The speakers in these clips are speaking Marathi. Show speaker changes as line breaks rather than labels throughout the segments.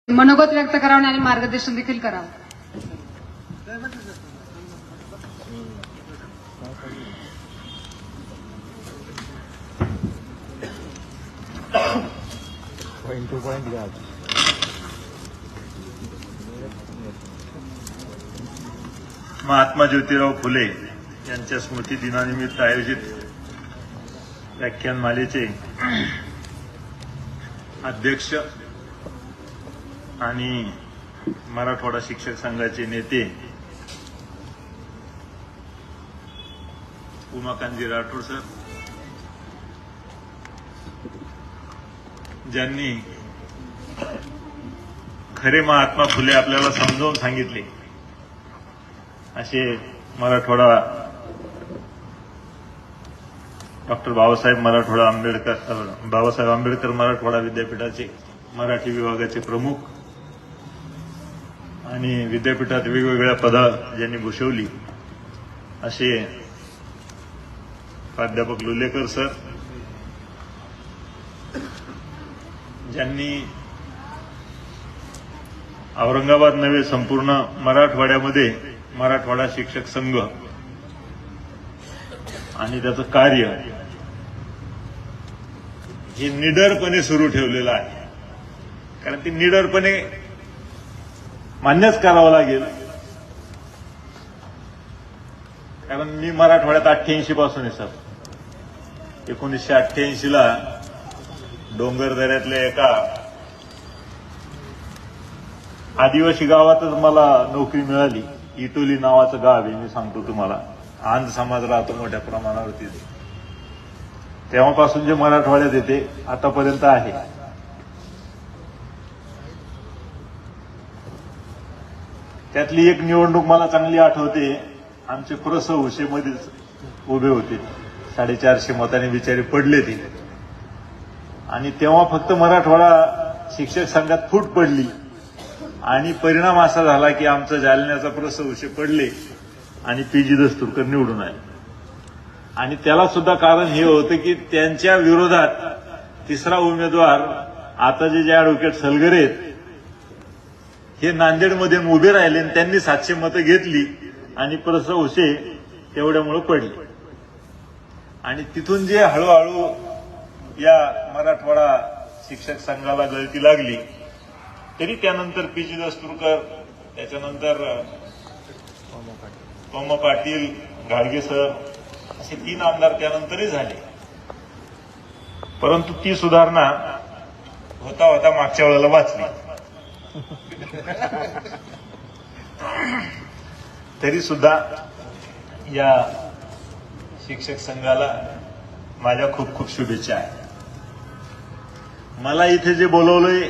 मनोगत व्यक्त करावं आणि मार्गदर्शन देखील करावं.
महात्मा ज्योतिराव फुले यांच्या स्मृती दिनानिमित्त आयोजित व्याख्यानमालेचे अध्यक्ष आणि मराठवाडा शिक्षक संघाचे नेते उमाकांतजी राठोड सर, ज्यांनी खरे महात्मा फुले आपल्याला समजावून सांगितले असे मराठवाडा डॉक्टर बाबासाहेब आंबेडकर मराठवाडा विद्यापीठाचे मराठी विभागाचे प्रमुख आणि विद्यापीठात वेगवेगळ्या पदं ज्यांनी भूषवली असे प्राध्यापक लुलेकर सर, ज्यांनी औरंगाबाद नव्हे संपूर्ण मराठवाड्यामध्ये मराठवाडा शिक्षक संघ आणि त्याचं कार्य हे निडरपणे सुरू ठेवलेलं आहे. कारण ती निडरपणे मान्यच करावं लागेल. कारण मी मराठवाड्यात 88 पासून आहे सर. 1988 ला डोंगर दऱ्यातल्या एका आदिवासी गावातच मला नोकरी मिळाली. इटोली नावाचं गाव आहे, मी सांगतो तुम्हाला. आंध समाज राहतो मोठ्या प्रमाणावरती. तेव्हापासून जे मराठवाड्यात येते आतापर्यंत आहे. त्यातली एक निवडणूक मला चांगली आठवते. आमचे प्रस हुशेमध्येच उभे होते. 450 मतांनी बिचारे पडले ते. आणि तेव्हा फक्त मराठवाडा शिक्षक संघात फूट पडली आणि परिणाम असा झाला की आमचा जालन्याचा प्रस हुशे पडले आणि पीजी दस्तुरकर निवडून आले. आणि त्याला सुद्धा कारण हे होतं की त्यांच्या विरोधात तिसरा उमेदवार आता जे ऍडव्होकेट सलगरे आहेत हे नांदेडमध्ये उभे राहिले आणि त्यांनी 700 मतं घेतली आणि प्रस हुशे तेवढ्यामुळे पडले. आणि तिथून जे हळूहळू या मराठवाडा शिक्षक संघाला गळती लागली, तरी त्यानंतर पीजी दस्तुरकर, त्याच्यानंतर पम पाटील, घाडगे सर असे 3 आमदार त्यानंतरही झाले. परंतु ती सुधारणा होता होता मागच्या वेळेला वाचली. तरी सुद्धा या शिक्षक संघाला माझ्या खूप खूप शुभेच्छा आहेत. मला इथे जे बोलवलंय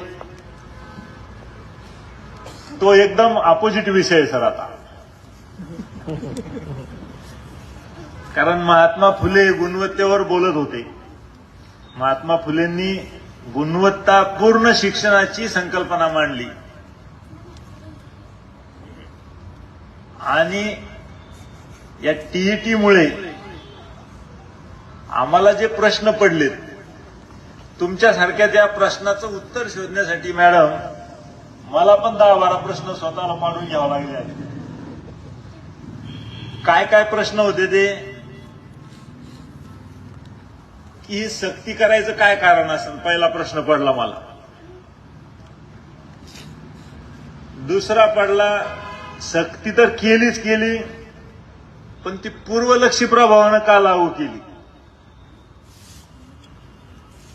तो एकदम अपोजिट विषय आहे सर आता. कारण महात्मा फुले गुणवत्तेवर बोलत होते. महात्मा फुलेंनी गुणवत्तापूर्ण शिक्षणाची संकल्पना मांडली आणि या टीईटीमुळे आम्हाला जे प्रश्न पडलेत, तुमच्यासारख्या त्या प्रश्नाचं उत्तर शोधण्यासाठी मॅडम मला पण 10-12 प्रश्न स्वतःला मांडून घ्यावं लागले. काय काय प्रश्न होते ते, की ही सक्ती करायचं काय कारण असेल, पहिला प्रश्न पडला मला. दुसरा पडला, सक्ती तर केलीच केली पण ती पूर्वलक्षी प्रभावानं का लागू केली.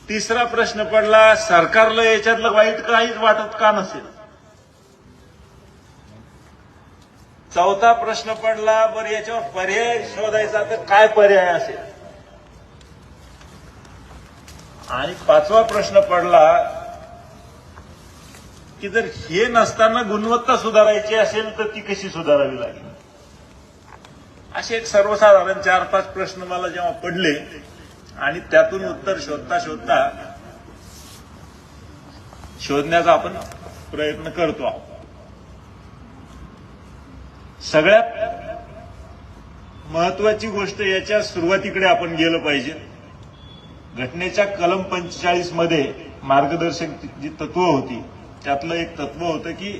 तिसरा प्रश्न पडला, सरकारला याच्यातलं वाईट काहीच वाटत का नसेल. चौथा प्रश्न पडला, बरं याच्यावर पर्याय शोधायचा तर काय पर्याय असेल. आणि 5वा प्रश्न पडला की जर हे नसताना गुणवत्ता सुधारायची असेल तर ती कशी सुधारावी लागेल. असे एक सर्वसाधारण 4-5 प्रश्न मला जेव्हा पडले आणि त्यातून उत्तर शोधता शोधण्याचा आपण प्रयत्न करतो आहोत. सगळ्यात महत्वाची गोष्ट, याच्या सुरुवातीकडे आपण गेलं पाहिजे. घटनेच्या कलम 45 मध्ये मार्गदर्शक जी तत्व होती त्यातलं एक तत्व होतं की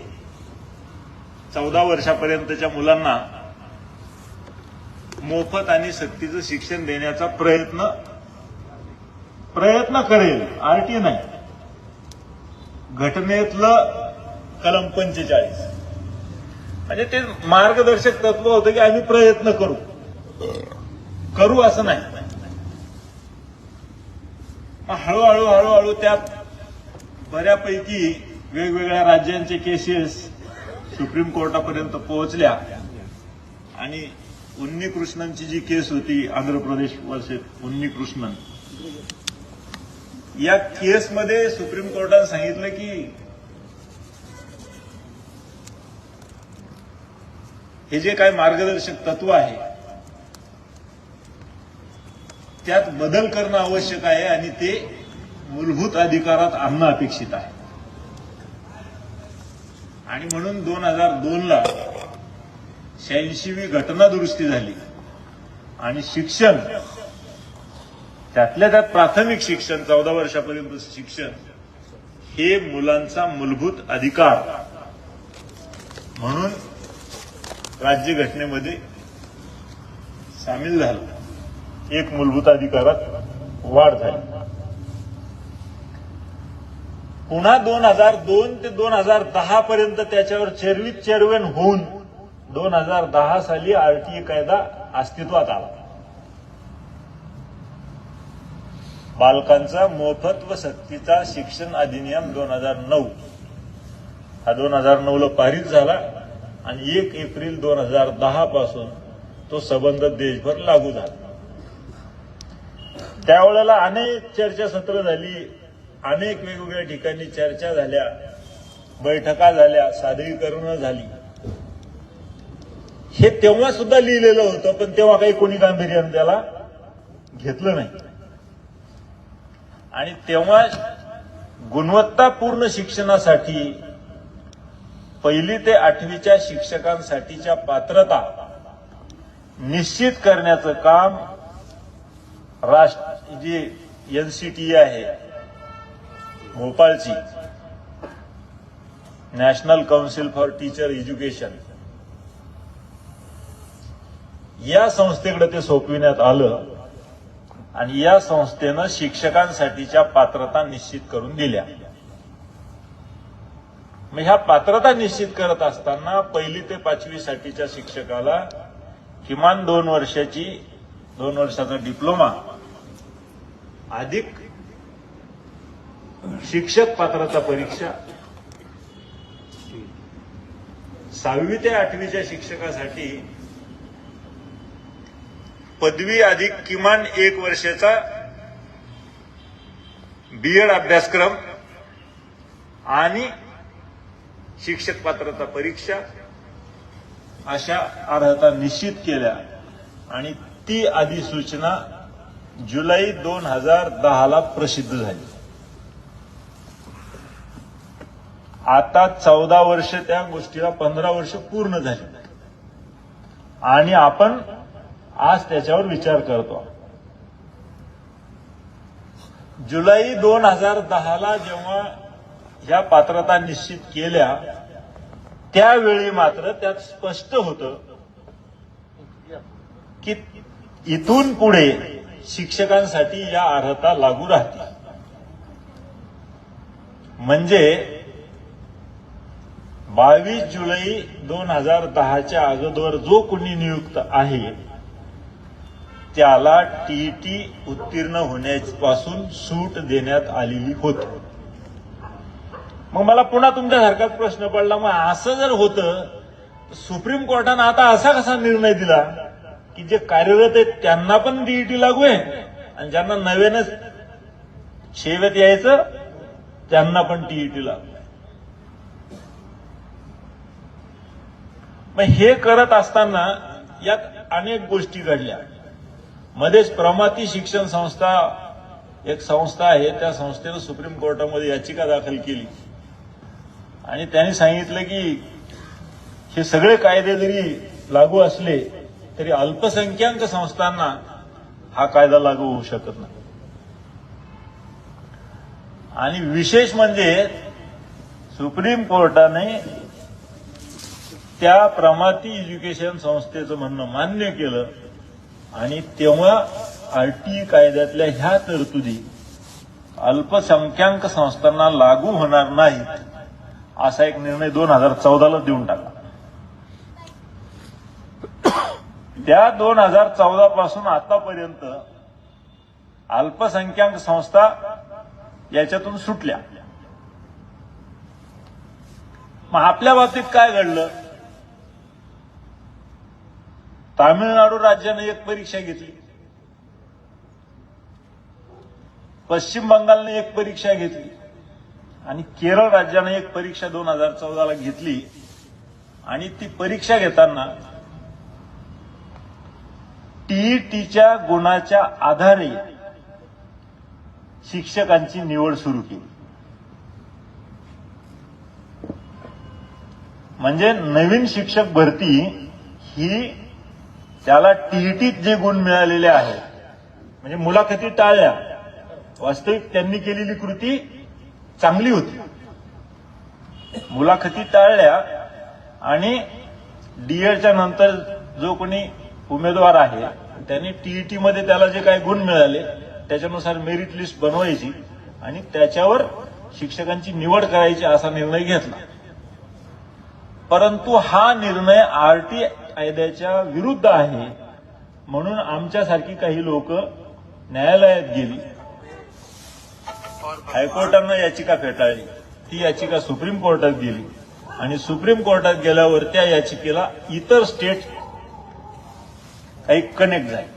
14 वर्षापर्यंतच्या मुलांना मोफत आणि सक्तीचं शिक्षण देण्याचा प्रयत्न करेल, आरटी नाही. घटनेतलं कलम 45 म्हणजे ते मार्गदर्शक तत्व होतं की आम्ही प्रयत्न करू असं नाही. हळूहळू त्यात बऱ्यापैकी वेगवेगळ्या राज्यांचे केसेस सुप्रीम कोर्टापर्यंत पोहोचल्या आणि उन्नीकृष्णनची जी केस होती आंध्र प्रदेश वर्सेस उन्नीकृष्णन, या केसमध्ये सुप्रीम कोर्टाने सांगितलं की हे जे काय मार्गदर्शक तत्व आहे त्यात बदल करणं आवश्यक आहे आणि ते मूलभूत अधिकारात आणणं अपेक्षित आहे. आणि म्हणून 2002ला 86वी घटना दुरुस्ती झाली आणि शिक्षण, त्यातल्या त्यात प्राथमिक शिक्षण 14 वर्षापर्यंत शिक्षण हे मुलांचा मूलभूत अधिकार म्हणून राज्यघटनेमध्ये सामील झालं. एक मूलभूत अधिकारात वाढ झाली. पुन्हा 2002 ते 2010 पर्यंत त्याच्यावर चेरविन होऊन 2010 साली आरटीए कायदा अस्तित्वात आला. बालकांचा मोफत व सक्तीचा शिक्षण अधिनियम 2009 हा 2009ला पारित झाला आणि 1 एप्रिल 2010 पासून तो सबंध देशभर लागू झाला. त्यावेळेला अनेक चर्चासत्र झाली, अनेक वेगवेगळ्या ठिकाणी चर्चा झाल्या, बैठका झाल्या, सादरीकरणं झाली. हे तेव्हा सुद्धा लिहिलेलं होतं, पण तेव्हा काही कोणी गांभीर्याने त्याला घेतलं नाही. आणि तेव्हा गुणवत्तापूर्ण शिक्षणासाठी 1ली ते 8वीच्या शिक्षकांसाठीच्या पात्रता निश्चित करण्याचं काम जी एनसीटीई आहे भोपाळची, National Council for Teacher Education, या संस्थेकडे ते सोपविण्यात आलं आणि या संस्थेनं शिक्षकांसाठीच्या पात्रता निश्चित करून दिल्या. मग ह्या पात्रता निश्चित करत असताना 1ली ते 5वी साठीच्या शिक्षकाला किमान 2 वर्षाचा डिप्लोमा अधिक शिक्षक पात्रता परीक्षा, 6वी ते 8वीच्या शिक्षकासाठी पदवी अधिक किमान 1 वर्षाचा बीएड अभ्यासक्रम आणि शिक्षक पात्रता परीक्षा अशा अर्हता निश्चित केल्या आणि ती अधिसूचना जुलै 2010ला प्रसिद्ध झाली. आता 14 वर्ष त्या गोष्टीला 15 वर्ष पूर्ण झाली आणि आपण आज त्याच्यावर विचार करतो. जुलै 2010ला जेव्हा ह्या पात्रता निश्चित केल्या त्यावेळी मात्र त्यात स्पष्ट होतं की इथून पुढे शिक्षकांसाठी या अर्हता लागू राहतील. म्हणजे 22 जुलै 2010च्या अगोदर जो कोणी नियुक्त आहे त्याला टीईटी उत्तीर्ण होण्यापासून सूट देण्यात आलेली होती. मग मला पुन्हा तुमच्यासारखाच प्रश्न पडला, मग असं जर होतं सुप्रीम कोर्टानं आता असा कसा निर्णय दिला की जे कार्यरत आहेत त्यांना पण टीईटी लागू आहे आणि ज्यांना नव्यानं सेवेत यायचं त्यांना पण टीईटी लागू आहे. मग हे करत असताना यात अनेक गोष्टी घडल्या. मध्येच प्रमाती शिक्षण संस्था एक संस्था आहे, त्या संस्थेनं सुप्रीम कोर्टामध्ये याचिका दाखल केली आणि त्यांनी सांगितलं की हे सगळे कायदे जरी लागू असले तरी अल्पसंख्याक संस्थांना हा कायदा लागू होऊ शकत नाही. आणि विशेष म्हणजे सुप्रीम कोर्टाने त्या प्रमाती एज्युकेशन संस्थेचं म्हणणं मान्य केलं आणि तेव्हा आरटीई कायद्यातल्या ह्या तरतुदी अल्पसंख्याक संस्थांना लागू होणार नाहीत असा एक निर्णय 2014ला देऊन टाकला. त्या 2014 पासून आतापर्यंत अल्पसंख्याक संस्था याच्यातून सुटल्या. मग आपल्या बाबतीत काय घडलं? तामिळनाडू राज्याने एक परीक्षा घेतली, पश्चिम बंगालने एक परीक्षा घेतली आणि केरळ राज्याने एक परीक्षा 2014ला घेतली. आणि ती परीक्षा घेताना टीईटीच्या गुणाच्या आधारे शिक्षकांची निवड सुरू केली. म्हणजे नवीन शिक्षक भरती ही त्याला टीईटीत जे गुण मिळालेले आहेत, म्हणजे मुलाखती टाळल्या, वास्तविक त्यांनी केलेली कृती चांगली होती. मुलाखती टाळल्या आणि डीएडच्या नंतर जो कोणी उमेदवार आहे त्यांनी टीईटी मध्ये त्याला जे काही गुण मिळाले त्याच्यानुसार मेरिट लिस्ट बनवायची आणि त्याच्यावर शिक्षकांची निवड करायची असा निर्णय घेतला. परंतु हा निर्णय आरटीई कायद्याच्या विरुद्ध आहे म्हणून आमच्यासारखी काही लोक न्यायालयात गेली. हायकोर्टानं याचिका फेटाळली. ती याचिका सुप्रीम कोर्टात गेली आणि सुप्रीम कोर्टात गेल्यावर त्या याचिकेला इतर स्टेट काही कनेक्ट झाले.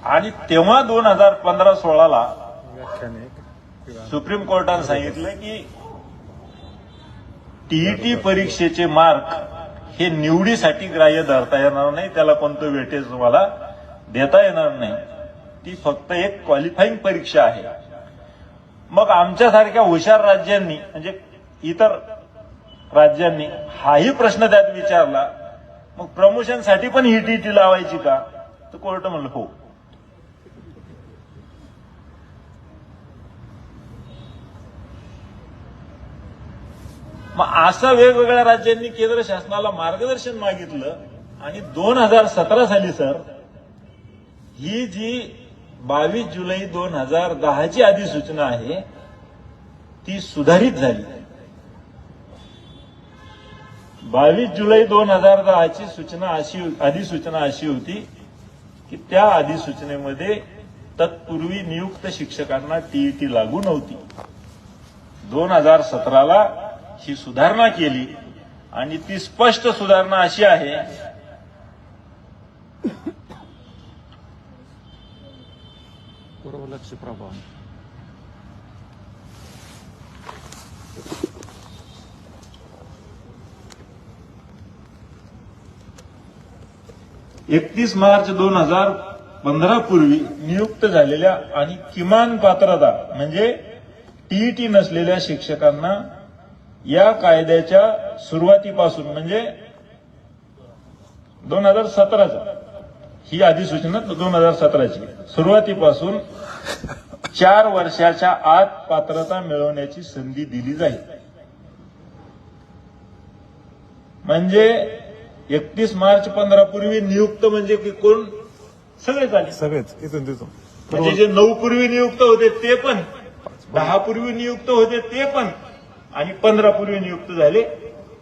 आणि तेव्हा 2015-16ला सुप्रीम कोर्टाने सांगितलं की टीईटी परीक्षेचे मार्क हे निवडीसाठी ग्राह्य धरता येणार नाही, त्याला कोणतं वेटेज तुम्हाला देता येणार नाही, ती फक्त एक क्वालिफाईंग परीक्षा आहे. मग आमच्यासारख्या हुशार राज्यांनी म्हणजे इतर राज्यांनी हाही प्रश्न त्यात विचारला, मग प्रमोशनसाठी पण ही टीईटी लावायची का? तर कोर्ट म्हणलं हो. मग असं वेगवेगळ्या राज्यांनी केंद्र शासनाला मार्गदर्शन मागितलं आणि 2017 साली सर ही जी 22 जुलै 2010ची अधिसूचना आहे ती सुधारित झाली. 22 जुलै 2010ची अधिसूचना अशी होती की त्या अधिसूचनेमध्ये तत्पूर्वी नियुक्त शिक्षकांना टीईटी लागू नव्हती. 2017ला ही सुधारणा केली आणि ती स्पष्ट सुधारणा अशी आहे
लक्ष प्रभाव
31 मार्च 2015 पूर्वी नियुक्त झालेल्या आणि किमान पात्रता म्हणजे टीईटी नसलेल्या शिक्षकांना या कायद्याच्या सुरुवातीपासून म्हणजे 2017चा ही अधिसूचना 2017ची सुरुवातीपासून 4 वर्षाच्या आत पात्रता मिळवण्याची संधी दिली जाईल. म्हणजे 31 मार्च 15 पूर्वी नियुक्त म्हणजे की कोण? सगळेच आले,
सगळेच इथून तिथून.
म्हणजे जे 9 पूर्वी नियुक्त होते ते पण, 10 पूर्वी नियुक्त होते ते पण आणि 15 पूर्वी नियुक्त झाले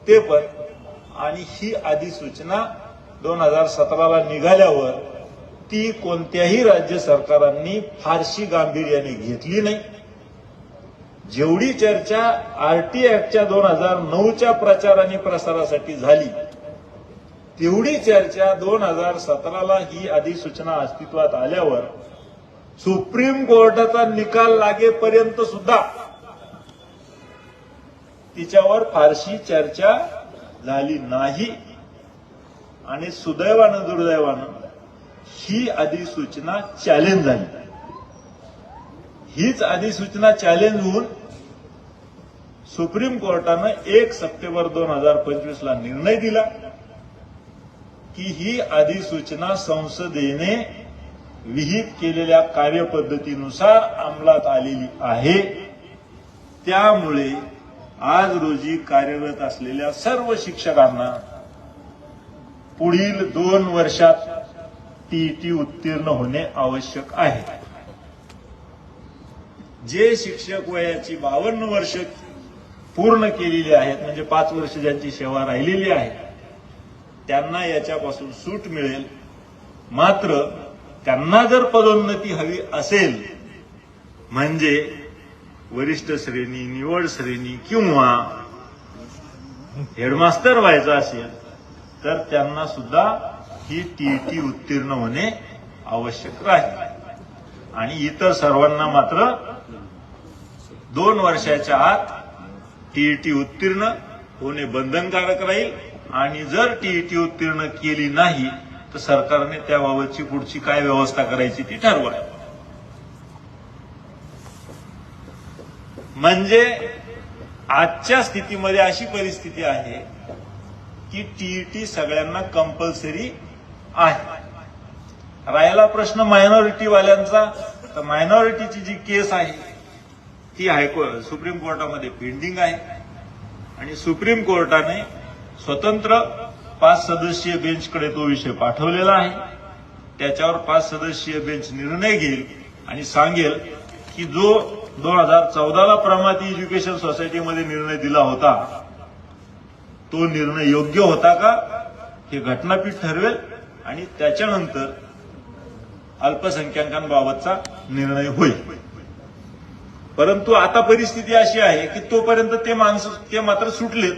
ते पण. आणि ही अधिसूचना 2017ला निघाल्यावर ती कोणत्याही राज्य सरकारांनी फारशी गांभीर्याने घेतली नाही. जेवढी चर्चा आरटीई ऍक्टच्या 2009च्या प्रचार आणि प्रसारासाठी झाली तेवढी चर्चा 2017ला ही अधिसूचना अस्तित्वात आल्यावर सुप्रीम कोर्टाचा निकाल लागेपर्यंत सुद्धा तिच्यावर फारशी चर्चा झाली नाही. आणि सुदैवानं दुर्दैवानं ही अधिसूचना चॅलेंज झाली. हीच अधिसूचना चॅलेंज होऊन सुप्रीम कोर्टानं 1 सप्टेंबर 2025ला निर्णय दिला की ही अधिसूचना संसदेने विहित केलेल्या कार्यपद्धतीनुसार अंमलात आलेली आहे त्यामुळे आज रोजी कार्यरत असलेल्या सर्व शिक्षकांना पुढील 2 वर्षात टीईटी उत्तीर्ण होणे आवश्यक आहे. जे शिक्षक वयाची 52 वर्ष पूर्ण केलेली आहेत, म्हणजे 5 वर्ष ज्यांची सेवा राहिलेली आहे, त्यांना याच्यापासून सूट मिळेल. मात्र त्यांना जर पदोन्नती हवी असेल, म्हणजे वरिष्ठ श्रेणी, निवड श्रेणी किंवा हेडमास्टर व्हायचं असेल, तर त्यांना सुद्धा ही टीईटी उत्तीर्ण होणे आवश्यक राहील. आणि इतर सर्वांना मात्र 2 वर्षाच्या आत टीईटी उत्तीर्ण होणे बंधनकारक राहील. आणि जर टीईटी उत्तीर्ण केली नाही तर सरकारने त्याबाबतची पुढची काय व्यवस्था करायची ती ठरवावी. म्हणजे आजच्या स्थितीमध्ये अशी परिस्थिती आहे की टीईटी सगळ्यांना कंपल्सरी आहे. राहिला प्रश्न मायनॉरिटी वाल्यांचा, तर मायनॉरिटीची जी केस आहे ती सुप्रीम कोर्टामध्ये पेंडिंग आहे. आणि सुप्रीम कोर्टाने स्वतंत्र 5 सदस्यीय बेंचकडे तो विषय पाठवलेला आहे. त्याच्यावर 5 सदस्यीय बेंच निर्णय घेईल आणि सांगेल की जो 2014ला प्रमाती एज्युकेशन सोसायटीमध्ये निर्णय दिला होता तो निर्णय योग्य होता का, हे घटनापीठ ठरवेल. आणि त्याच्यानंतर अल्पसंख्याकांबाबतचा निर्णय होईल. परंतु आता परिस्थिती अशी आहे की तोपर्यंत ते मात्र सुटलेत,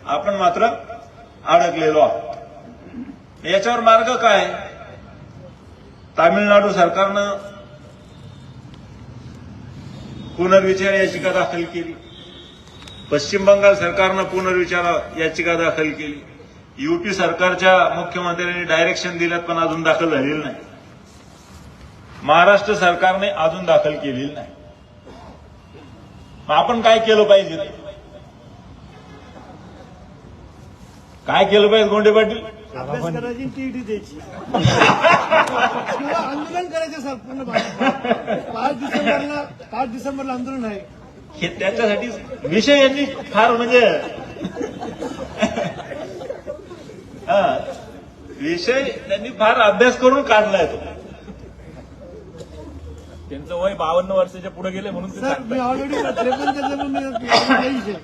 आपण मात्र अडकलेलो आहोत. याच्यावर मार्ग काय? तामिळनाडू सरकारनं पुनर्विचार याचिका दाखल केली, पश्चिम बंगाल सरकारनं पुनर्विचार याचिका दाखल केली, यूपी सरकारच्या मुख्यमंत्र्यांनी डायरेक्शन दिल्यात पण अजून दाखल झालेलं नाही, महाराष्ट्र सरकारने अजून दाखल केलेली नाही. मग आपण काय केलं पाहिजे? काय केलं पाहिजे गोंडे पाटील?
अभ्यास करायची, टीईटी द्यायची किंवा आंदोलन करायचं सर. पूर्ण 5 डिसेंबरला आंदोलन आहे.
हे त्याच्यासाठी विषय यांनी फार म्हणजे विषय त्यांनी फार अभ्यास करून काढलाय तो.
त्यांचं वय 52 वर्षाच्या पुढे गेले म्हणून ते
सर
सांगतात.
मी ऑलरेडी 53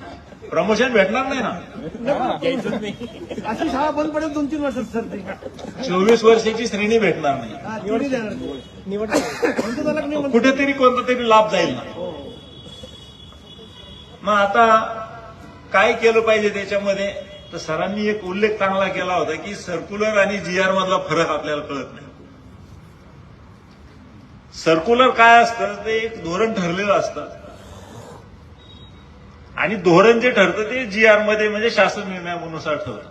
प्रमोशन भेटणार नाही ना.
घ्यायचंच नाही.
अशी शाळा बंद पडेल 2-3 वर्षात सर. ती
24 वर्षाची श्रेणी भेटणार नाही.
निवड देणार निवड म्हणतो त्याला नाही म्हणतो.
कुठेतरी कोणता तरी लाभ जाईल ना. मग आता काय केलं पाहिजे त्याच्यामध्ये? तर सरांनी एक उल्लेख चांगला केला होता की सर्क्युलर आणि जीआर मधला फरक आपल्याला कळत नाही. सर्क्युलर काय असतं? ते एक धोरण ठरलेलं असतं आणि धोरण जे ठरतं ते जीआर मध्ये म्हणजे शासन निर्णयानुसार ठरतं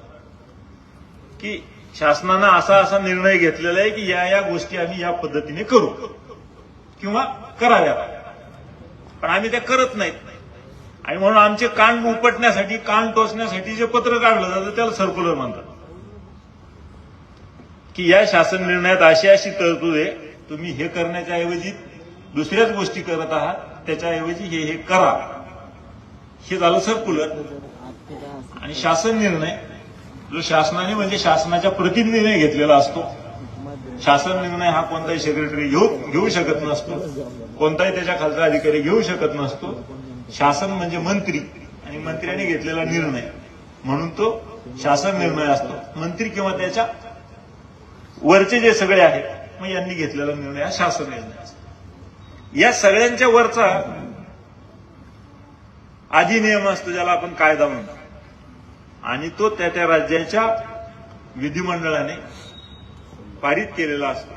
की शासनानं असा निर्णय घेतलेला आहे की या गोष्टी आम्ही या पद्धतीने करू किंवा कराव्या, पण आम्ही त्या करत नाहीत. आणि म्हणून आमचे कान उपटण्यासाठी, कान टोचण्यासाठी जे पत्र काढलं जातं त्याला सर्क्युलर म्हणतात. की या शासन निर्णयात अशी तरतूद आहे, तुम्ही हे करण्याच्या ऐवजी दुसऱ्याच गोष्टी करत आहात, त्याच्याऐवजी हे करा. हे झालं सर्क्युलर. आणि शासन निर्णय जो शासनाने म्हणजे शासनाच्या प्रतिनिधीने घेतलेला असतो. शासन निर्णय हा कोणताही सेक्रेटरी घेऊ शकत नसतो, कोणताही त्याच्या खालचा अधिकारी घेऊ शकत नसतो. शासन म्हणजे मंत्री आणि मंत्र्यांनी घेतलेला निर्णय म्हणून तो शासन निर्णय असतो. मंत्री किंवा त्याच्या वरचे जे सगळे आहेत मग यांनी घेतलेला निर्णय हा शासन निर्णय असतो. या सगळ्यांच्या वरचा अधिनियम असतो ज्याला आपण कायदा म्हणतो आणि तो त्या राज्याच्या विधिमंडळाने पारित केलेला असतो.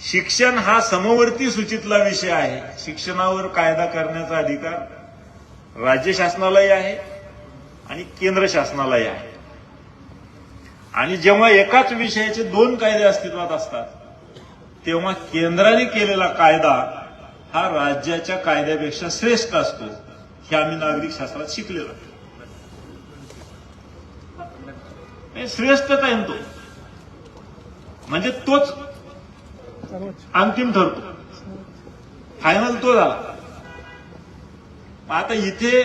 शिक्षण हा समवर्ती सूचीतला विषय आहे. शिक्षणावर कायदा करण्याचा अधिकार राज्य शासनालाही आहे आणि केंद्र शासनालाही आहे. आणि जेव्हा एकाच विषयाचे 2 कायदे अस्तित्वात असतात तेव्हा केंद्राने केलेला कायदा हा राज्याच्या कायद्यापेक्षा श्रेष्ठ असतो. हे आम्ही नागरिक शास्त्रात शिकलेलो आहे. श्रेष्ठच आहे तो, म्हणजे तोच अंतिम ठरतो, फायनल तो झाला. आता इथे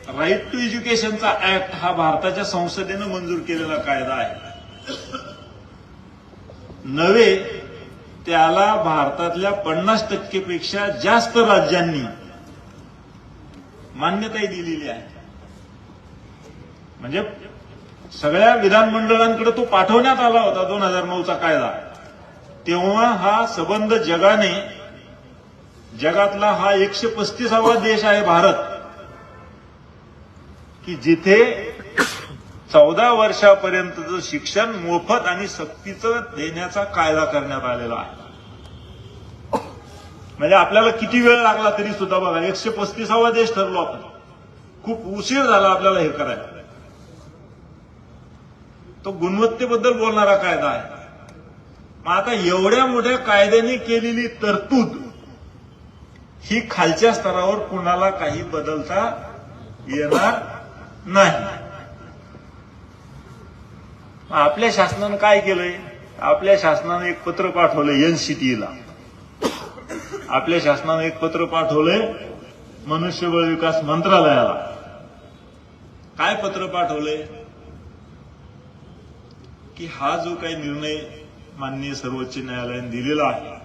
राईट टू एज्युकेशनचा ऍक्ट हा भारताच्या संसदेनं मंजूर केलेला कायदा आहे. नव्हे त्याला भारतातल्या 50% पेक्षा जास्त राज्यांनी मान्यताही दिलेली आहे. म्हणजे सगळ्या विधानमंडळांकडे तो पाठवण्यात आला होता 2009चा कायदा. तेव्हा हा संबंध जगातला हा 135वा देश आहे भारत, की जिथे 14 वर्षापर्यंतचं शिक्षण मोफत आणि सक्तीचं देण्याचा कायदा करण्यात आलेला आहे. म्हणजे आपल्याला किती वेळ लागला तरी सुद्धा बघा 135वा देश ठरलो आपण. खूप उशीर झाला आपल्याला हे करायला. तो गुणवत्तेबद्दल बोलणारा कायदा आहे. मग आता एवढ्या मोठ्या कायद्याने केलेली तरतूद ही खालच्या स्तरावर कुणाला काही बदलता येणार नाही. आपल्या शासनानं काय केलंय? आपल्या शासनानं एक पत्र पाठवलंय एनसीटीला. आपल्या शासनानं एक पत्र पाठवलंय मनुष्यबळ विकास मंत्रालयाला. काय पत्र पाठवलंय? की हा जो काही निर्णय माननीय सर्वोच्च न्यायालयाने दिलेला आहे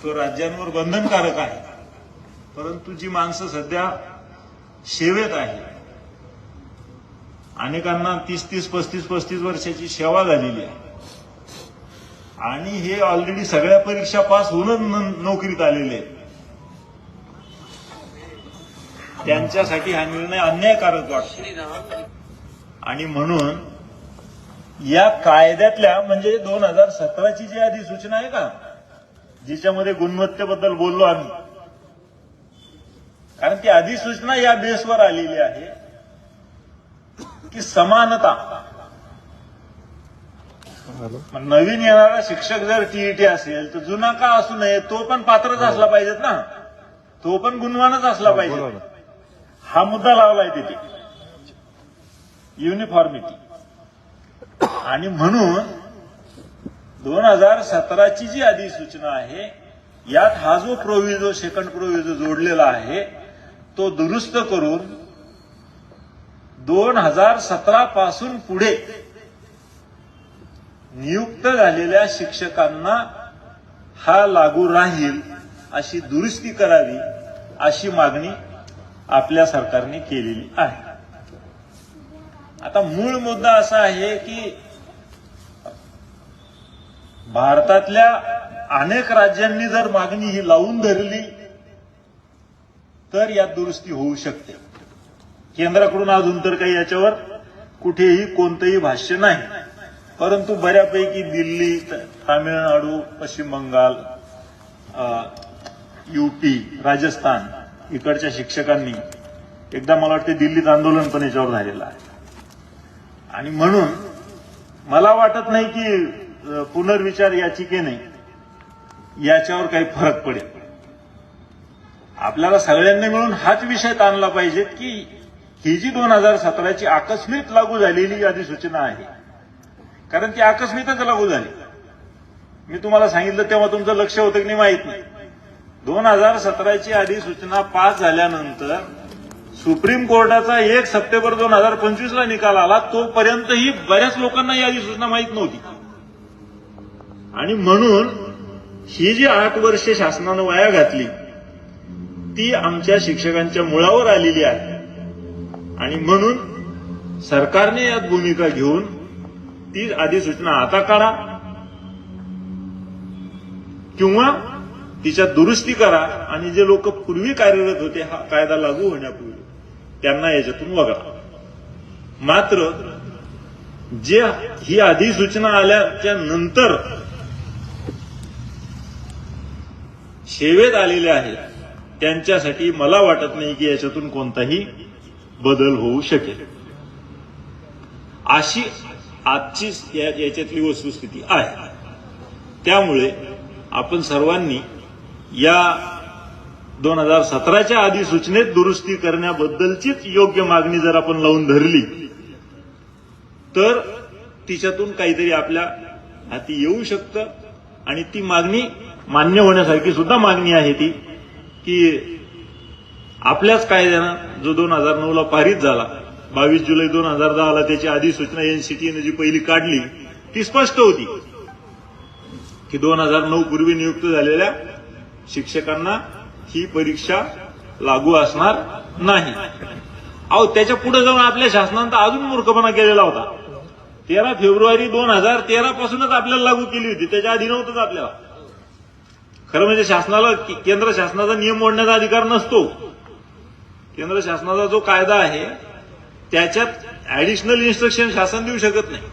तो राज्यांवर बंधनकारक आहे. परंतु जी माणसं सध्या सेवेत आहे, अनेकांना 30-30, 35-35 वर्षाची सेवा झालेली आहे आणि हे ऑलरेडी सगळ्या परीक्षा पास होऊनच नोकरीत आलेले आहेत, त्यांच्यासाठी हा निर्णय अन्यायकारक वाटतो. आणि म्हणून या कायद्यातल्या म्हणजे 2017ची जी अधिसूचना आहे का, जिच्यामध्ये गुणवत्तेबद्दल बोललो आम्ही, कारण ती अधिसूचना या बेसवर आलेली आहे की समानता. नवीन येणारा शिक्षक जर टीईटी असेल तर जुना का असू नये, तो पण पात्रच असला पाहिजेत ना, तो पण गुणवानच असला पाहिजे. हा मुद्दा लावलाय तिथे, युनिफॉर्मिटी. आणि म्हणून 2017ची जी अधिसूचना आहे यात हा जो प्रोव्हिजो, सेकंड प्रोव्हिजो जोडलेला आहे तो दुरुस्त करून 2017 पासून पुढे नियुक्त झालेल्या शिक्षकांना हा लागू राहील अशी दुरुस्ती करावी, अशी मागणी आपल्या सरकारने केलेली आहे. आता मूळ मुद्दा असा आहे की भारतातल्या अनेक राज्यांनी जर मागणी ही लावून धरली तर यात दुरुस्ती होऊ शकते. केंद्राकडून अजून तर काही याच्यावर कुठेही कोणतंही भाष्य नाही, परंतु बऱ्यापैकी दिल्ली, तामिळनाडू, पश्चिम बंगाल, यूपी, राजस्थान इकडच्या शिक्षकांनी एकदा मला वाटते दिल्लीत आंदोलन पण याच्यावर झालेलं आहे. आणि म्हणून मला वाटत नाही की पुनर्विचार याचिकेने याच्यावर काही फरक पडेल. आपल्याला सगळ्यांनी मिळून हाच विषय ताणला पाहिजे की ही जी 2017ची आकस्मिक लागू झालेली अधिसूचना आहे, कारण ती आकस्मिकच लागू झाली. मी तुम्हाला सांगितलं तेव्हा तुमचं लक्ष होतं की नाही माहित नाही. 2017ची अधिसूचना पास झाल्यानंतर सुप्रीम कोर्टाचा 1 सप्टेंबर 2025ला निकाल आला, तोपर्यंतही बऱ्याच लोकांना ही अधिसूचना माहीत नव्हती. आणि म्हणून ही जी 8 वर्षे शासनानं वाया घातली ती आमच्या शिक्षकांच्या मुळावर आलेली आहे. आणि म्हणून सरकारने यात भूमिका घेऊन ती अधिसूचना आता काढा किंवा तिच्यात दुरुस्ती करा आणि जे लोक पूर्वी कार्यरत होते हा कायदा लागू होण्यापूर्वी त्यांना याच्यातून वगळा. मात्र जे ही अधिसूचना आल्याच्या नंतर सेवेत आलेले आहेत त्यांच्यासाठी मला वाटत नाही की याच्यातून कोणताही बदल होऊ शकेल. अशी आजची याच्यातली वस्तुस्थिती आहे. त्यामुळे आपण सर्वांनी या 2017च्या अधिसूचनेत दुरुस्ती करण्याबद्दलचीच योग्य मागणी जर आपण लावून धरली तर तिच्यातून काहीतरी आपल्या हाती येऊ शकतं. आणि ती मागणी मान्य होण्यासारखी सुद्धा मागणी आहे ती की आपल्याच कायद्यानं जो 2009ला पारित झाला, 22 जुलै 2010ला त्याची अधिसूचना एनसीटीने जी पहिली काढली ती स्पष्ट होती की 2009 पूर्वी नियुक्त झालेल्या शिक्षकांना ही परीक्षा लागू असणार नाही. अहो, त्याच्या पुढे जाऊन आपल्या शासनानं तर अजून मूर्खपणा केलेला होता. 13 फेब्रुवारी 2013 पासूनच आपल्याला लागू केली होती, त्याच्या आधी नव्हतंच आपल्याला. खरं म्हणजे शासनाला केंद्र शासनाचा नियम मोडण्याचा अधिकार नसतो. केंद्र शासनाचा जो कायदा आहे त्याच्यात ऍडिशनल इन्स्ट्रक्शन शासन देऊ शकत नाही,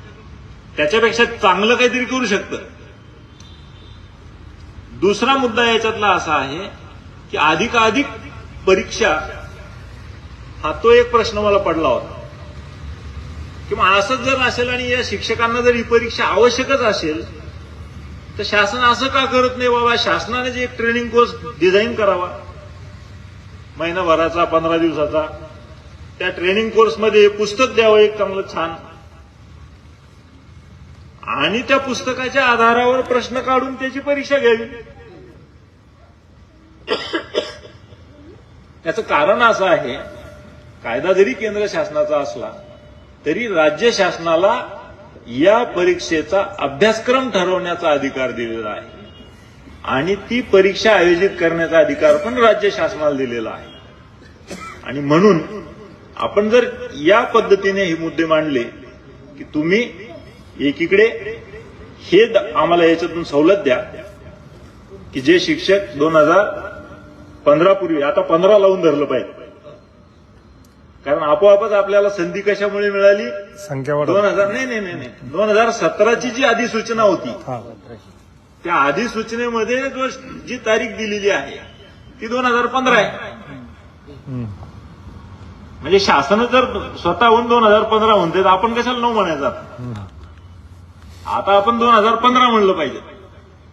त्याच्यापेक्षा चांगलं काहीतरी करू शकतं. दुसरा मुद्दा याच्यातला असा आहे की अधिकाधिक परीक्षा हा तो एक प्रश्न मला पडला होता की मग असंच जर असेल आणि या शिक्षकांना जर ही परीक्षा आवश्यकच असेल तर शासन असं का करत नाही बाबा? शासनाने जे एक ट्रेनिंग कोर्स डिझाईन करावा महिनाभराचा 15 दिवसाचा, त्या ट्रेनिंग कोर्समध्ये पुस्तक द्यावं एक चांगलं छान, आणि त्या पुस्तकाच्या आधारावर प्रश्न काढून त्याची परीक्षा घ्यावी. त्याचं कारण असं आहे, कायदा जरी केंद्र शासनाचा असला तरी राज्य शासनाला या परीक्षेचा अभ्यासक्रम ठरवण्याचा अधिकार दिलेला आहे आणि ती परीक्षा आयोजित करण्याचा अधिकार पण राज्य शासनाला दिलेला आहे. आणि म्हणून आपण जर या पद्धतीने हे मुद्दे मांडले की तुम्ही एकीकडे हे आम्हाला याच्यातून सवलत द्या की जे शिक्षक 2015 पूर्वी, आता 15 लावून धरलं पाहिजे, कारण आपोआपच आपल्याला संधी कशामुळे मिळाली?
संख्या
2017ची जी अधिसूचना होती त्या अधिसूचनेमध्ये जी तारीख दिलेली आहे ती 2015 आहे. म्हणजे शासन जर स्वतःहून 2015 म्हणते तर आपण कशाला 9 म्हणायचं? आता आपण 2015 म्हणलं पाहिजे.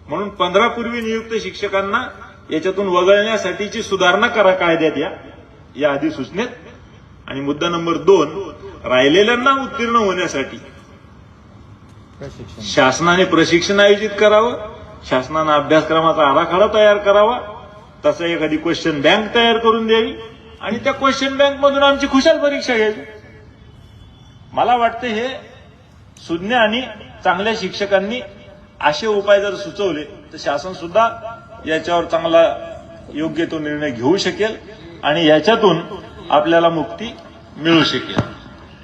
म्हणून 15 पूर्वी नियुक्त शिक्षकांना याच्यातून वगळण्यासाठीची सुधारणा करा कायद्यात या अधिसूचनेत. आणि मुद्दा नंबर 2, राहिलेल्यांना उत्तीर्ण होण्यासाठी शासनाने प्रशिक्षण आयोजित करावं, शासनानं अभ्यासक्रमाचा आराखडा तयार करावा, तसं एखादी क्वेश्चन बँक तयार करून द्यावी आणि त्या क्वेश्चन बँक मधून आमची खुशाल परीक्षा घ्यावी. मला वाटतं हे सुज्ञ आणि चांगल्या शिक्षकांनी असे उपाय जर सुचवले तर शासन सुद्धा याच्यावर चांगला योग्य तो निर्णय घेऊ शकेल आणि याच्यातून आपल्याला मुक्ती मिळू शकेल.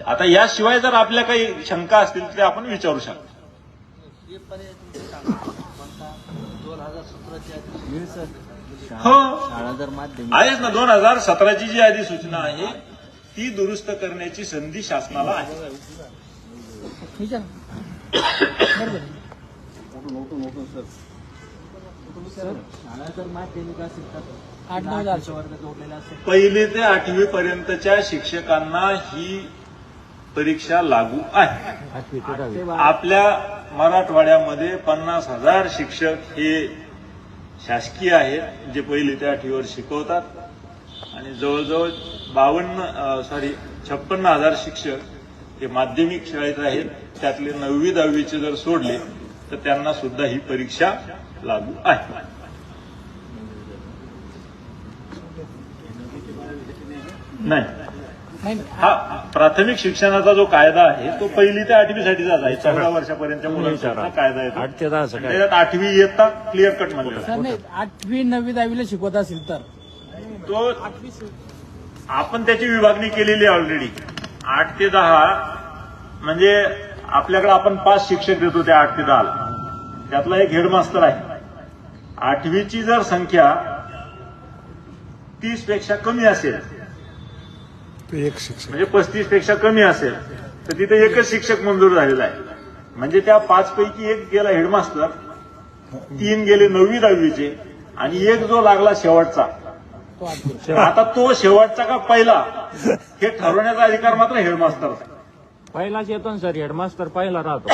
आता याशिवाय जर आपल्या काही शंका असतील तर आपण विचारू शकतो. हो, आहेच ना. 2017ची जी अधिसूचना आहे ती दुरुस्त करण्याची संधी शासनाला आहे. पहिली ते 8वी पर्यंतच्या शिक्षकांना ही परीक्षा लागू आहे. आपल्या मराठवाड्यामध्ये 50,000 शिक्षक हे शासकीय आहेत जे पहिली ते 8वीवर शिकवतात आणि जवळजवळ 56,000 शिक्षक हे माध्यमिक शाळेत आहेत. त्यातले 9वी 10वीचे जर सोडले तर त्यांना सुद्धा ही परीक्षा लागू आहे. नाही, हा प्राथमिक शिक्षणाचा जो कायदा आहे तो पहिली ते 8वी साठीचाच आहे. 14 वर्षापर्यंतच्या मुलांचा कायदा आहे.
8 ते 10
त्याच्यात 8वी येता क्लिअर कट म्हणलेला
सर नाही, 8वी 9वी 10वीला शिकवत असेल तर
तो आपण त्याची विभागणी केलेली आहे ऑलरेडी. 8 ते 10 म्हणजे आपल्याकडे आपण 5 शिक्षक देतो त्या 8 ते 10ला, त्यातला एक हेडमास्तर आहे. 8वीची जर संख्या 30 पेक्षा कमी असेल,
एक शिक्षक
म्हणजे 35 पेक्षा कमी असेल तर तिथे एकच शिक्षक मंजूर झालेला आहे. म्हणजे त्या 5 पैकी एक गेला हेडमास्तर, 3 गेले 9वी 10वीचे आणि एक जो लागला शेवटचा. आता तो शेवटचा का पहिला हे ठरवण्याचा अधिकार मात्र हेडमास्टरचा.
पहिलाच येतो ना सर, हेडमास्टर पहिला राहतो.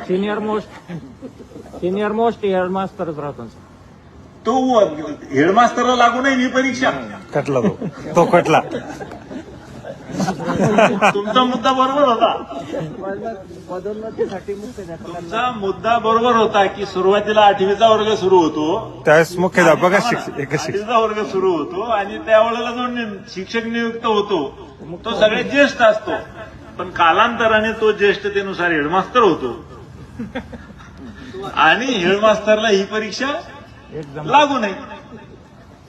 सिनियर मोस्ट हेडमास्टरच राहतो सर.
तो हेडमास्टरला लागू नाही ही परीक्षा.
कटला तो कटला.
तुमचा मुद्दा बरोबर होता.
पदोन्नतीसाठी मुख्याध्यापक
तुमचा मुद्दा बरोबर होता की सुरुवातीला 8वीचा वर्ग सुरू होतो,
त्यावेळेस मुख्याध्यापक एकच शिक्षक.
8वीचा वर्ग सुरू होतो आणि त्यावेळेला जो शिक्षक नियुक्त होतो तो सगळ्यात ज्येष्ठ असतो, पण कालांतराने तो ज्येष्ठतेनुसार हेडमास्तर होतो आणि हेडमास्टरला ही परीक्षा लागू नाही.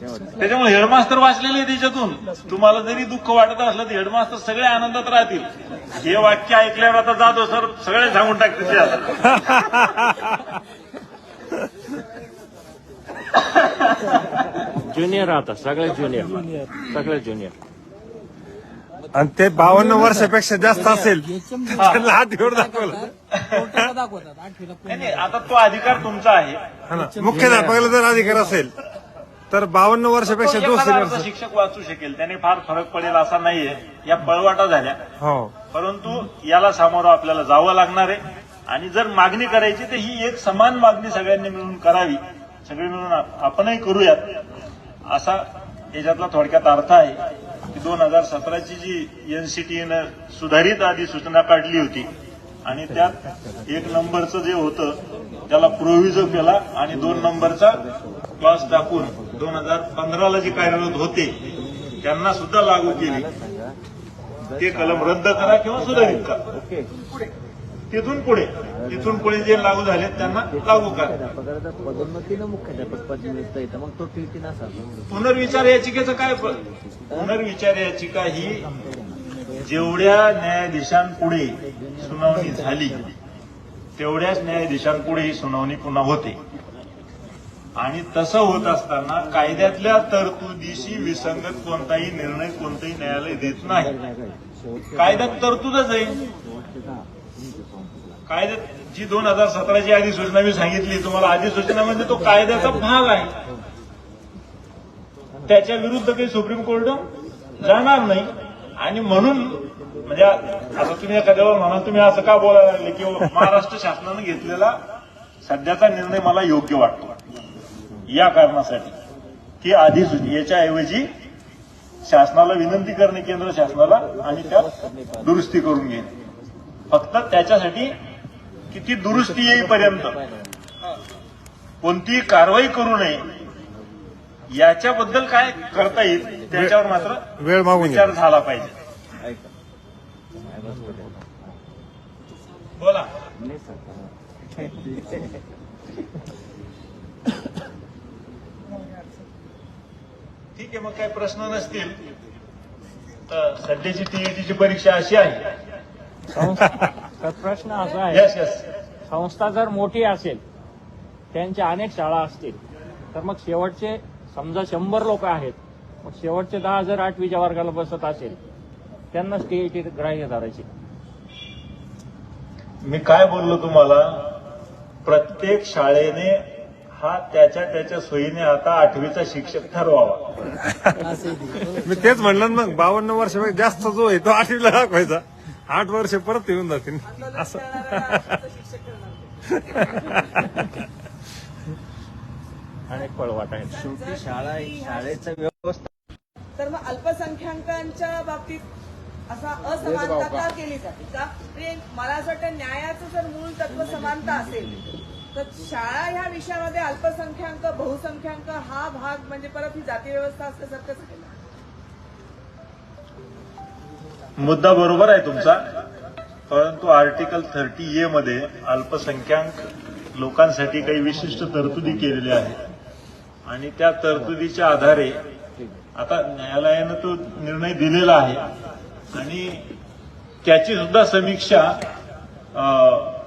त्याच्यामुळे हेडमास्टर वाचलेले आहे त्याच्यातून. तुम्हाला जरी दुःख वाटत असलं तर हेडमास्टर सगळे आनंदात राहतील. हे वाक्य ऐकल्यावर आता जाधव सर सगळे सांगून टाकतील ते आता.
ज्युनियर आता सगळे ज्युनियर.
आणि ते 52 वर्षापेक्षा जास्त असेल त्यांना हात घेऊन दाखवलं.
दाखवतात 8वीला
नाही, नाही, आता तो अधिकार तुमचा आहे.
हा ना. मुख्याध्यापकाला जर अधिकार असेल तर 52 वर्षापेक्षा
तो
दुसरी
एखादा
वर्ष.
अर्धा शिक्षक वाचू शकेल, त्याने फार फरक पडेल असा नाहीये. या पळवाटा झाल्या,
हो.
परंतु याला सामोरं आपल्याला जावं लागणार आहे. आणि जर मागणी करायची तर ही एक समान मागणी सगळ्यांनी मिळून करावी. सगळे मिळून आपणही करूयात असा याच्यातला थोडक्यात अर्थ आहे की 2017ची जी एनसीटीनं सुधारित अधिसूचना काढली होती आणि त्यात 1 नंबरचं जे होतं त्याला प्रोव्हिजो केला आणि 2 नंबरचा क्लॉज टाकून 2015ला जे कार्यरत होते त्यांना सुद्धा लागू केली. ते कलम रद्द करा किंवा सुधारित करा. तिथून पुढे जे लागू झाले त्यांना लागू करा.
पदोन्नतीनं मुख्याध्यापक पद मिळतं येतं, मग तो टीटी नसा.
पुनर्विचार याचिकेचं काय? पुनर्विचार याचिका ही जेवढ्या न्यायाधीशांपुढे सुनावणी झाली तेवढ्याच न्यायाधीशांपुढे ही सुनावणी पुन्हा होते. आणि तसं होत असताना कायद्यातल्या तरतुदीशी विसंगत कोणताही निर्णय कोणतंही न्यायालय देत नाही. कायद्यात तरतूदच आहे. कायद्यात जी 2017ची अधिसूचना मी सांगितली तुम्हाला, अधिसूचना म्हणजे तो कायद्याचा भाग आहे. त्याच्या विरुद्ध काही सुप्रीम कोर्ट जाणार नाही. आणि म्हणून म्हणजे आता तुम्ही एखाद्याला म्हणाल तुम्ही असं का बोलायला लागले की महाराष्ट्र शासनानं घेतलेला सध्याचा निर्णय मला योग्य वाटतो या कारणासाठी की अधिसूचना याच्याऐवजी शासनाला विनंती करणे केंद्र शासनाला आणि त्यात दुरुस्ती करून घेणे. फक्त त्याच्यासाठी की ती दुरुस्ती येईपर्यंत कोणतीही कारवाई करू नये. याच्याबद्दल काय करता येईल त्याच्यावर मात्र
वेळ मागून घ्या.
विचार झाला पाहिजे. बोला. ठीक आहे, मग काही प्रश्न नसतील तर सध्याची टीईटीची परीक्षा अशी आहे.
तर प्रश्न असा आहे,
यस यस
संस्था जर मोठी असेल, त्यांच्या अनेक शाळा असतील, तर मग शेवटचे समजा 100 लोक आहेत, मग शेवटचे 10 जर 8वीच्या वर्गाला बसत असेल त्यांनाच टीईटी ग्राह्य धरायची.
मी काय बोललो तुम्हाला, प्रत्येक शाळेने हा त्याच्या सोयीने आता 8वीचा शिक्षक ठरवावा.
मी तेच म्हणलं ना, मग 52 वर्षापेक्षा जास्त जो आहे तो 8वीला दाखवायचा. 8 वर्ष परत येऊन जातील असं.
अनेक पळवाट आहेत.
शेवटी शाळेचं व्यवस्था
तर मग अल्पसंख्याकांच्या बाबतीत असा असमानता का केली जाते का? म्हणजे मला असं वाटतं न्यायाचं जर मूळ तत्व समानता असेल तर शाळा ह्या विषयामध्ये अल्पसंख्याक बहुसंख्याक हा भाग म्हणजे परत ही जाती व्यवस्था असल्यासारखंच केलं.
मुद्दा बरोबर आहे तुमचा, परंतु आर्टिकल 30A मध्ये अल्पसंख्याक लोकांसाठी काही विशिष्ट तरतुदी केलेल्या आहेत आणि त्या तरतुदीच्या आधारे आता न्यायालयानं तो निर्णय दिलेला आहे आणि त्याची सुद्धा समीक्षा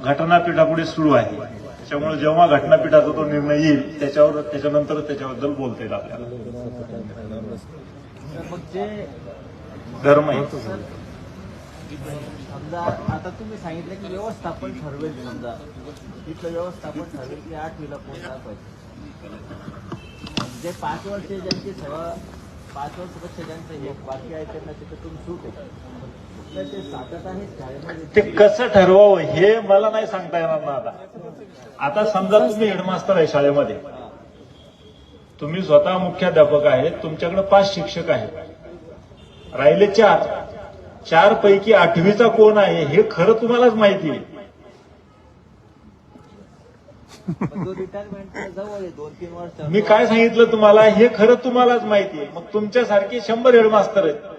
घटनापीठापुढे सुरू आहे. त्याच्यामुळे जेव्हा घटनापीठाचा तो निर्णय येईल त्याच्यानंतर त्याच्याबद्दल बोलता येईल आपल्याला.
मग जे
धर्म आहे.
समजा आता तुम्ही सांगितलं की व्यवस्थापन ठरवेल, समजा इथलं व्यवस्थापन ठरवेल की 8वीला कोण दाखवायचं. जे 5 वर्ष ज्यांची सेवा 5 वर्षापेक्षा ज्यांचं हे बाकी आहे त्यांना तिथं सूट आहे. ते सातत आहे शाळेमध्ये.
ते कसं ठरवावं हे मला नाही सांगता येणार ना. आता समजा तुम्ही हेडमास्तर आहे शाळेमध्ये, तुम्ही स्वतः मुख्याध्यापक आहेत, तुमच्याकडे 5 शिक्षक आहेत, राहिले 4, 4 पैकी 8वीचा कोण आहे हे खरं तुम्हालाच माहिती आहे.
पण तो रिटायरमेंट जवळ आहे 2-3 वर्ष.
मी काय सांगितलं तुम्हाला हे खरं तुम्हालाच माहिती आहे. मग तुमच्यासारखे 100 हेडमास्तर आहेत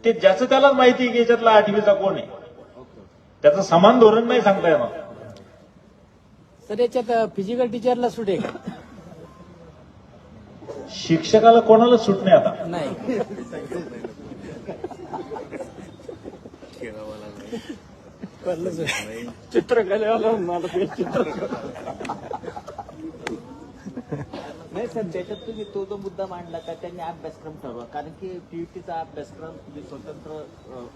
ते ज्याचं त्यालाच माहिती आहे की याच्यातला 8वीचा कोण आहे. त्याचं समान धोरण नाही सांगता येणार.
सर याच्यात फिजिकल टीचरला सुट आहे का?
शिक्षकाला कोणाला सुट नाही आता.
नाही.
चित्रकलेवाला मला ते चित्र
नाही सर, त्याच्यात तुम्ही तो जो मुद्दा मांडला का त्यांनी अभ्यासक्रम ठरवा, कारण की टीईटीचा अभ्यासक्रम म्हणजे स्वतंत्र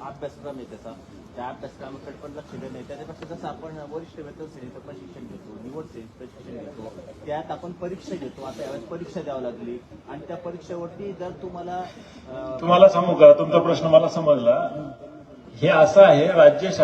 अभ्यासक्रम आहे त्याचा. त्या अभ्यासक्रमाकडे पण लक्ष देणं नाही. त्याच्यापेक्षा जसं आपण वरिष्ठ वेतन श्रेणीचं प्रशिक्षण घेतो, निवड श्रेणीचं प्रशिक्षण घेतो, त्यात आपण परीक्षा घेतो. आता यावेळेस परीक्षा द्यावी लागली आणि त्या परीक्षेवरती जर तुम्हाला
तुम्हाला सांगू का तुमचा प्रश्न मला समजला. हे असं आहे राज्य शासन